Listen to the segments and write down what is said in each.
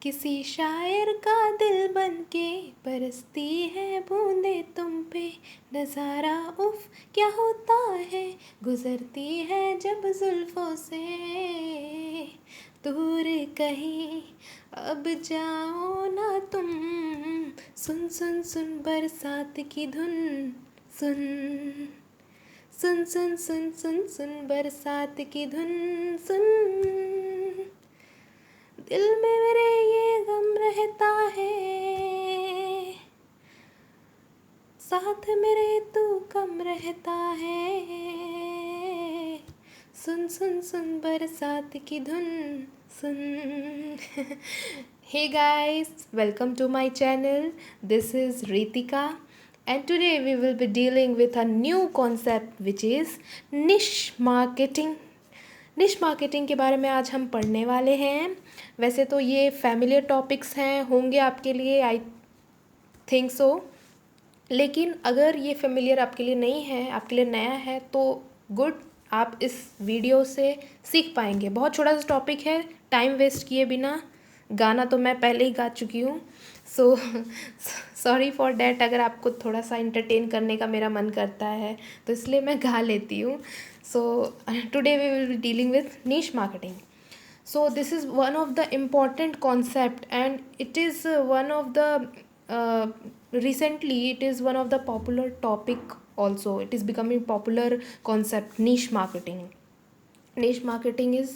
किसी शायर का दिल बन के बरसती है बूंदे तुम पे। नज़ारा उफ क्या होता है, गुजरती है जब जुल्फों से। दूर कहीं अब जाओ ना तुम, सुन सुन सुन बरसात की धुन। सुन सुन सुन सुन सुन सुन बरसात की धुन। सुन, दिल में मेरे ये गम रहता है, साथ मेरे तू कम रहता है। सुन सुन सुन बरसात की धुन। सुन। Hey guys, welcome to my channel. This is Ritika, and today we will be dealing with a new concept which is niche marketing. निश मार्केटिंग के बारे में आज हम पढ़ने वाले हैं। वैसे तो ये फैमिलियर टॉपिक्स हैं, होंगे आपके लिए, आई थिंक सो। लेकिन अगर ये फैमिलियर आपके लिए नहीं है, आपके लिए नया है, तो गुड, आप इस वीडियो से सीख पाएंगे। बहुत छोटा सा टॉपिक है, टाइम वेस्ट किए बिना। गाना तो मैं पहले ही गा चुकी हूँ, सो सॉरी फॉर डैट। अगर आपको थोड़ा सा इंटरटेन करने का मेरा मन करता है तो इसलिए मैं गा लेती हूँ। So today we will be dealing with niche marketing. So this is one of the important concept, and it is one of the recently it is one of the popular topic also. It is becoming popular concept, niche marketing. Niche marketing is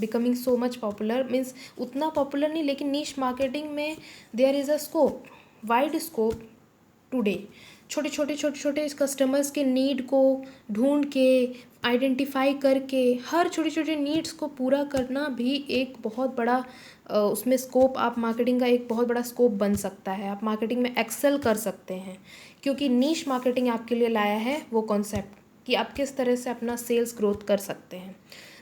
becoming so much popular, means उतना popular नहीं, लेकिन niche marketing में there is a scope, wide scope today. छोटे छोटे इस customers के need को ढूंढ के, आइडेंटिफाई करके, हर छोटे छोटे नीड्स को पूरा करना भी एक बहुत बड़ा उसमें स्कोप, आप मार्केटिंग का एक बहुत बड़ा स्कोप बन सकता है। आप मार्केटिंग में एक्सेल कर सकते हैं, क्योंकि नीश मार्केटिंग आपके लिए लाया है वो कॉन्सेप्ट कि आप किस तरह से अपना सेल्स ग्रोथ कर सकते हैं।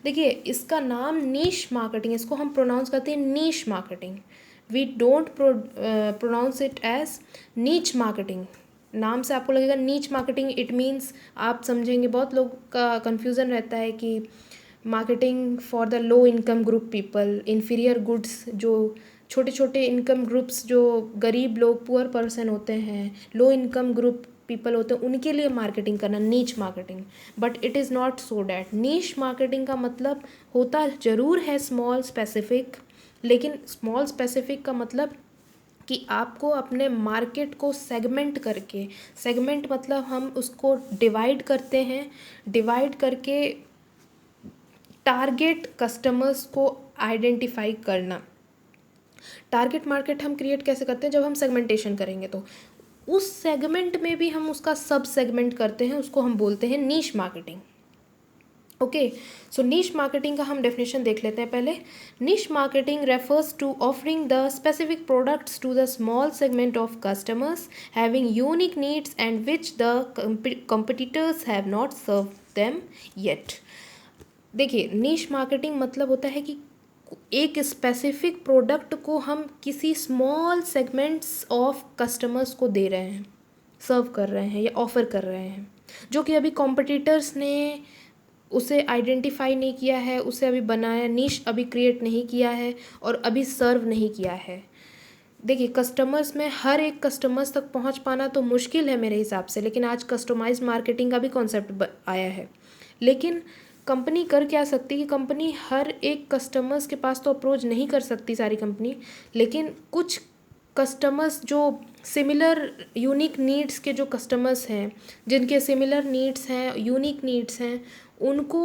देखिए, इसका नाम नीश मार्केटिंग, इसको हम प्रोनाउंस करते हैं niche marketing. We don't pronounce it as niche marketing. नाम से आपको लगेगा नीच मार्केटिंग, इट मीन्स आप समझेंगे, बहुत लोग का कन्फ्यूज़न रहता है कि marketing for the low income group people, inferior goods, जो छोटे छोटे इनकम ग्रुप्स, जो गरीब लोग, पुअर पर्सन होते हैं, लो इनकम ग्रुप पीपल होते हैं, उनके लिए मार्केटिंग करना नीच marketing. But it is not so that. नीच मार्केटिंग का मतलब होता ज़रूर है स्मॉल स्पेसिफिक, लेकिन स्मॉल स्पेसिफिक का मतलब कि आपको अपने मार्केट को सेगमेंट करके, सेगमेंट मतलब हम उसको डिवाइड करते हैं, डिवाइड करके टारगेट कस्टमर्स को आइडेंटिफाई करना। टारगेट मार्केट हम क्रिएट कैसे करते हैं? जब हम सेगमेंटेशन करेंगे तो उस सेगमेंट में भी हम उसका सब सेगमेंट करते हैं, उसको हम बोलते हैं niche marketing. Okay, so niche marketing का हम डेफिनेशन देख लेते हैं पहले। Niche marketing refers to offering the specific products to the small segment of customers having unique needs and which the competitors have not serve them yet. देखिए, niche marketing मतलब होता है कि एक स्पेसिफिक प्रोडक्ट को हम किसी स्मॉल सेगमेंट्स ऑफ कस्टमर्स को दे रहे हैं, सर्व कर रहे हैं या ऑफ़र कर रहे हैं, जो कि अभी कॉम्पिटिटर्स ने उसे आइडेंटिफाई नहीं किया है, उसे अभी बनाया, नीश अभी क्रिएट नहीं किया है और अभी सर्व नहीं किया है। देखिए, कस्टमर्स में हर एक कस्टमर्स तक पहुंच पाना तो मुश्किल है मेरे हिसाब से, लेकिन आज कस्टमाइज्ड मार्केटिंग का भी कॉन्सेप्ट आया है। लेकिन कंपनी कर क्या सकती है कि कंपनी हर एक कस्टमर्स के पास तो अप्रोच नहीं कर सकती सारी कंपनी, लेकिन कुछ कस्टमर्स जो सिमिलर यूनिक नीड्स के जो कस्टमर्स हैं, जिनके सिमिलर नीड्स हैं, यूनिक नीड्स हैं, उनको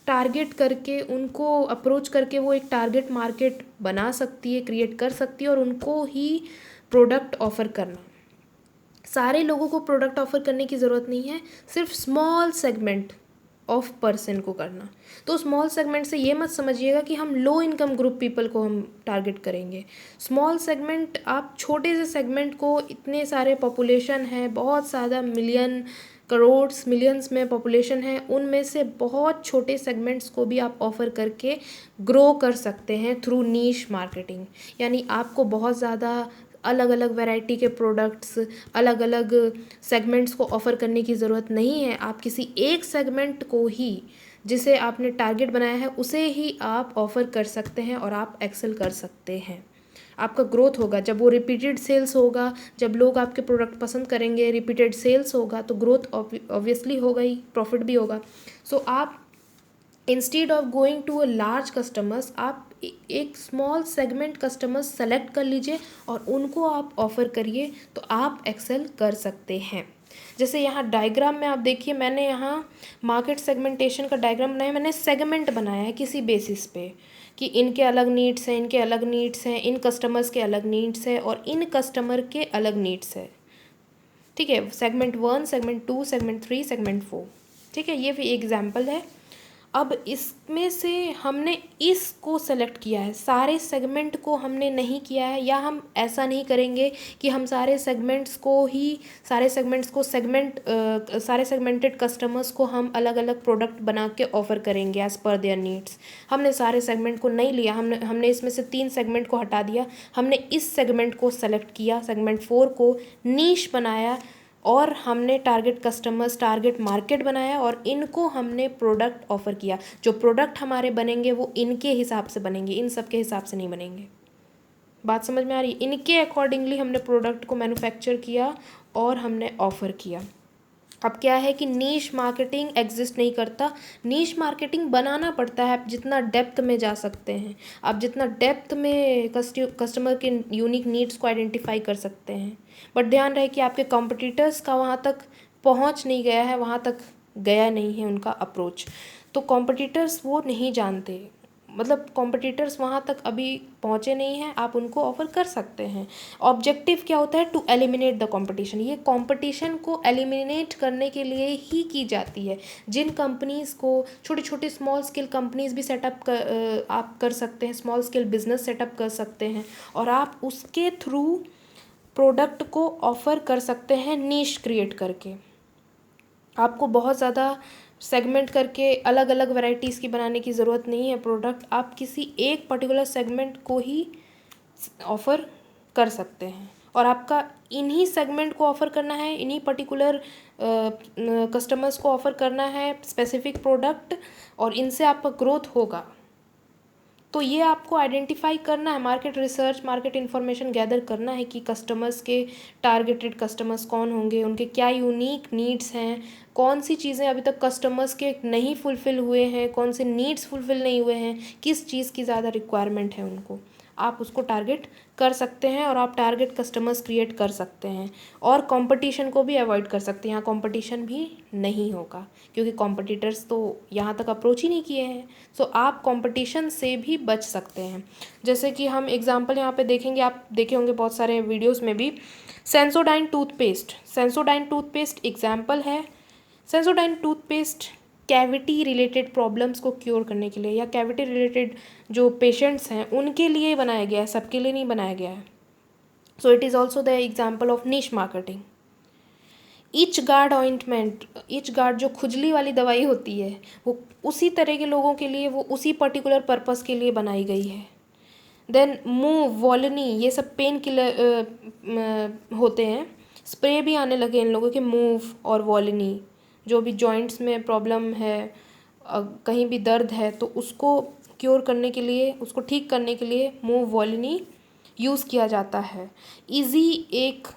टारगेट करके, उनको अप्रोच करके वो एक टारगेट मार्केट बना सकती है, क्रिएट कर सकती है, और उनको ही प्रोडक्ट ऑफ़र करना। सारे लोगों को प्रोडक्ट ऑफ़र करने की ज़रूरत नहीं है, सिर्फ स्मॉल सेगमेंट ऑफ पर्सन को करना। तो स्मॉल सेगमेंट से ये मत समझिएगा कि हम लो इनकम ग्रुप पीपल को हम टारगेट करेंगे। स्मॉल सेगमेंट, आप छोटे से सेगमेंट को, इतने सारे पॉपुलेशन है, बहुत ज़्यादा मिलियन, करोड्स, मिलियंस में पॉपुलेशन है, उनमें से बहुत छोटे सेगमेंट्स को भी आप ऑफ़र करके ग्रो कर सकते हैं थ्रू नीश मार्केटिंग। यानी आपको बहुत ज़्यादा अलग अलग वैरायटी के प्रोडक्ट्स, अलग अलग सेगमेंट्स को ऑफ़र करने की ज़रूरत नहीं है। आप किसी एक सेगमेंट को ही जिसे आपने टारगेट बनाया है उसे ही आप ऑफ़र कर सकते हैं और आप एक्सेल कर सकते हैं। आपका ग्रोथ होगा जब वो रिपीटेड सेल्स होगा, जब लोग आपके प्रोडक्ट पसंद करेंगे, रिपीटेड सेल्स होगा तो ग्रोथ ऑब्वियसली होगा ही, प्रॉफिट भी होगा। सो आप instead of going to a large customers, आप एक स्मॉल सेगमेंट कस्टमर्स सेलेक्ट कर लीजिए और उनको आप ऑफ़र करिए, तो आप एक्सेल कर सकते हैं। जैसे यहाँ डायग्राम में आप देखिए, मैंने यहाँ मार्केट सेगमेंटेशन का डायग्राम बनाया, मैंने सेगमेंट बनाया है किसी बेसिस पे कि इनके अलग नीड्स हैं, इनके अलग नीड्स हैं, इन कस्टमर्स के अलग नीड्स हैं और इन कस्टमर के अलग नीड्स है। ठीक है, सेगमेंट 1, सेगमेंट 2, सेगमेंट 3, सेगमेंट 4। ठीक है, ये भी एग्जाम्पल है। अब इसमें से हमने इसको सेलेक्ट किया है, सारे सेगमेंट को हमने नहीं किया है, या हम ऐसा नहीं करेंगे कि हम सारे सेगमेंट्स को सारे सेगमेंटेड कस्टमर्स को हम अलग अलग प्रोडक्ट बना के ऑफ़र करेंगे एज़ पर देयर नीड्स। हमने सारे सेगमेंट को नहीं लिया, हमने इसमें से 3 सेगमेंट को हटा दिया, हमने इस सेगमेंट को सेलेक्ट किया, सेगमेंट 4 को नीश बनाया और हमने टारगेट कस्टमर्स, टारगेट मार्केट बनाया और इनको हमने प्रोडक्ट ऑफ़र किया। जो प्रोडक्ट हमारे बनेंगे वो इनके हिसाब से बनेंगे, इन सब के हिसाब से नहीं बनेंगे। बात समझ में आ रही है? इनके अकॉर्डिंगली हमने प्रोडक्ट को मैन्युफैक्चर किया और हमने ऑफ़र किया। अब क्या है कि नीश मार्केटिंग एग्जिस्ट नहीं करता, नीश मार्केटिंग बनाना पड़ता है। आप जितना डेप्थ में जा सकते हैं, आप जितना डेप्थ में कस्टमर के यूनिक नीड्स को आइडेंटिफाई कर सकते हैं, बट ध्यान रहे कि आपके कॉम्पिटिटर्स का वहाँ तक पहुँच नहीं गया है, वहाँ तक गया नहीं है उनका अप्रोच। तो कॉम्पिटिटर्स वो नहीं जानते, मतलब कॉम्पिटिटर्स वहाँ तक अभी पहुँचे नहीं हैं, आप उनको ऑफ़र कर सकते हैं। ऑब्जेक्टिव क्या होता है? To eliminate the competition. ये कंपटीशन को एलिमिनेट करने के लिए ही की जाती है। जिन कंपनीज़ को छोटी छोटी स्मॉल स्केल कंपनीज़ भी सेटअप आप कर सकते हैं, स्मॉल स्केल बिजनेस सेटअप कर सकते हैं और आप उसके थ्रू प्रोडक्ट को ऑफ़र कर सकते हैं नीश क्रिएट करके। आपको बहुत ज़्यादा सेगमेंट करके अलग अलग वैरायटीज़ की बनाने की ज़रूरत नहीं है प्रोडक्ट, आप किसी एक पर्टिकुलर सेगमेंट को ही ऑफ़र कर सकते हैं और आपका इन्हीं सेगमेंट को ऑफ़र करना है, इन्हीं पर्टिकुलर कस्टमर्स को ऑफ़र करना है स्पेसिफिक प्रोडक्ट और इनसे आपका ग्रोथ होगा। तो ये आपको आइडेंटिफाई करना है, market research, market information gather करना है कि कस्टमर्स के टारगेटेड कस्टमर्स कौन होंगे, उनके क्या यूनिक नीड्स हैं, कौन सी चीज़ें अभी तक कस्टमर्स के नहीं फुलफ़िल हुए हैं, कौन से नीड्स फुलफ़िल नहीं हुए हैं, किस चीज़ की ज़्यादा रिक्वायरमेंट है उनको, आप उसको टारगेट कर सकते हैं और आप टारगेट कस्टमर्स क्रिएट कर सकते हैं और कंपटीशन को भी अवॉइड कर सकते हैं। यहाँ कंपटीशन भी नहीं होगा क्योंकि कॉम्पिटिटर्स तो यहाँ तक अप्रोच ही नहीं किए हैं, सो आप कंपटीशन से भी बच सकते हैं। जैसे कि हम एग्जांपल यहाँ पे देखेंगे, आप देखे होंगे बहुत सारे वीडियोस में भी, सेंसोडाइन टूथपेस्ट एग्जाम्पल है। Sensodyne toothpaste cavity related problems को क्योर करने के लिए या कैविटी रिलेटेड जो पेशेंट्स हैं उनके लिए बनाया गया है, सबके लिए नहीं बनाया गया है। So it is also the example of niche marketing. Itch guard ointment, itch guard जो खुजली वाली दवाई होती है वो उसी तरह के लोगों के लिए, वो उसी पर्टिकुलर पर्पस के लिए बनाई गई है। देन मूव, वॉलनी, ये सब पेन किलर होते हैं। स्प्रे भी आने लगे इन लोगों के, मूव और वॉलनी, जो भी जॉइंट्स में प्रॉब्लम है, कहीं भी दर्द है तो उसको क्योर करने के लिए, उसको ठीक करने के लिए मूव वॉलनी यूज़ किया जाता है। इजी एक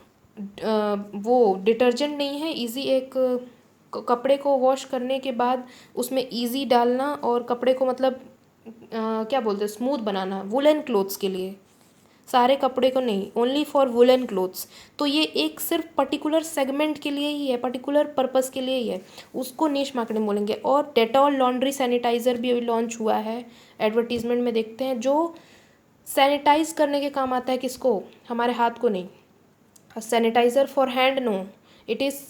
वो डिटर्जेंट नहीं है, इजी एक कपड़े को वॉश करने के बाद उसमें इजी डालना और कपड़े को मतलब क्या बोलते हैं, स्मूथ बनाना, वुलन क्लोथ्स के लिए, सारे कपड़े को नहीं, ओनली फॉर वुलन क्लोथ्स। तो ये एक सिर्फ पर्टिकुलर सेगमेंट के लिए ही है, पर्टिकुलर पर्पस के लिए ही है, उसको नीश मार्केटिंग बोलेंगे। और डेटॉल लॉन्ड्री सैनिटाइज़र भी अभी लॉन्च हुआ है, एडवर्टीजमेंट में देखते हैं, जो सैनिटाइज करने के काम आता है। किसको? हमारे हाथ को नहीं। Sanitiser for hand no, it is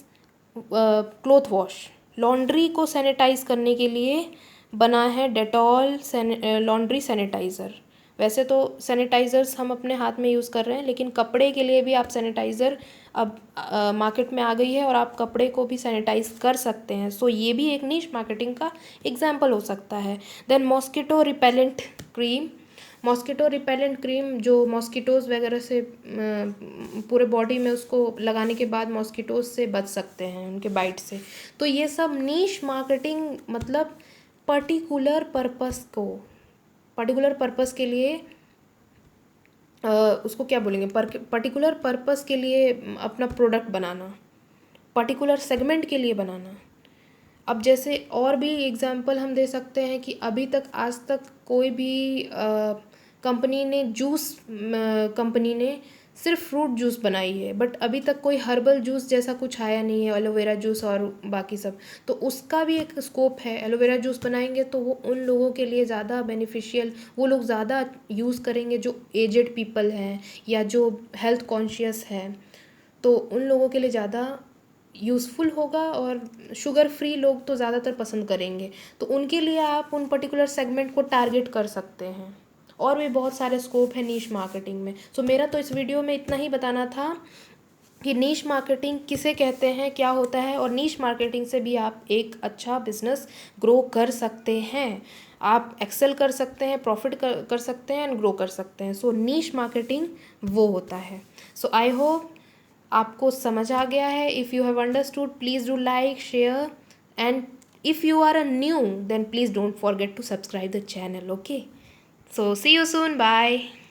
cloth wash. Laundry को सैनिटाइज करने के लिए बना है डेटॉल लॉन्ड्री सैनिटाइज़र। वैसे तो सैनिटाइज़र्स हम अपने हाथ में यूज़ कर रहे हैं, लेकिन कपड़े के लिए भी आप सैनिटाइज़र अब मार्केट में आ गई है और आप कपड़े को भी सैनिटाइज कर सकते हैं। सो ये भी एक नीश मार्केटिंग का एग्जाम्पल हो सकता है। Then mosquito repellent cream, mosquito repellent cream जो मॉस्किटोज़ वगैरह से पूरे बॉडी में उसको लगाने के बाद मॉस्किटोज़ से बच सकते हैं, उनके बाइट से। तो ये सब नीश मार्केटिंग, मतलब पर्टिकुलर पर्पस के लिए उसको क्या बोलेंगे, पर्टिकुलर पर्पस के लिए अपना प्रोडक्ट बनाना, पर्टिकुलर सेगमेंट के लिए बनाना। अब जैसे और भी एग्जांपल हम दे सकते हैं कि अभी तक आज तक कोई भी कंपनी ने सिर्फ फ्रूट जूस बनाई है, बट अभी तक कोई हर्बल जूस जैसा कुछ आया नहीं है, एलोवेरा जूस और बाकी सब। तो उसका भी एक स्कोप है, एलोवेरा जूस बनाएंगे तो वो उन लोगों के लिए ज़्यादा बेनिफिशियल, वो लोग ज़्यादा यूज़ करेंगे जो एजेड पीपल हैं या जो हेल्थ कॉन्शियस हैं, तो उन लोगों के लिए ज़्यादा यूज़फुल होगा और शुगर फ्री लोग तो ज़्यादातर पसंद करेंगे। तो उनके लिए आप उन पर्टिकुलर सेगमेंट को टारगेट कर सकते हैं। और भी बहुत सारे स्कोप है नीश मार्केटिंग में। सो मेरा तो इस वीडियो में इतना ही बताना था कि नीश मार्केटिंग किसे कहते हैं, क्या होता है, और नीश मार्केटिंग से भी आप एक अच्छा बिजनेस ग्रो कर सकते हैं, आप एक्सेल कर सकते हैं, प्रॉफिट कर सकते हैं एंड ग्रो कर सकते हैं। सो नीश मार्केटिंग वो होता है। सो आई होप आपको समझ आ गया है। If you have understood please do like, share, and if you are a new then please don't forget to subscribe the channel. Okay, so see you soon, bye.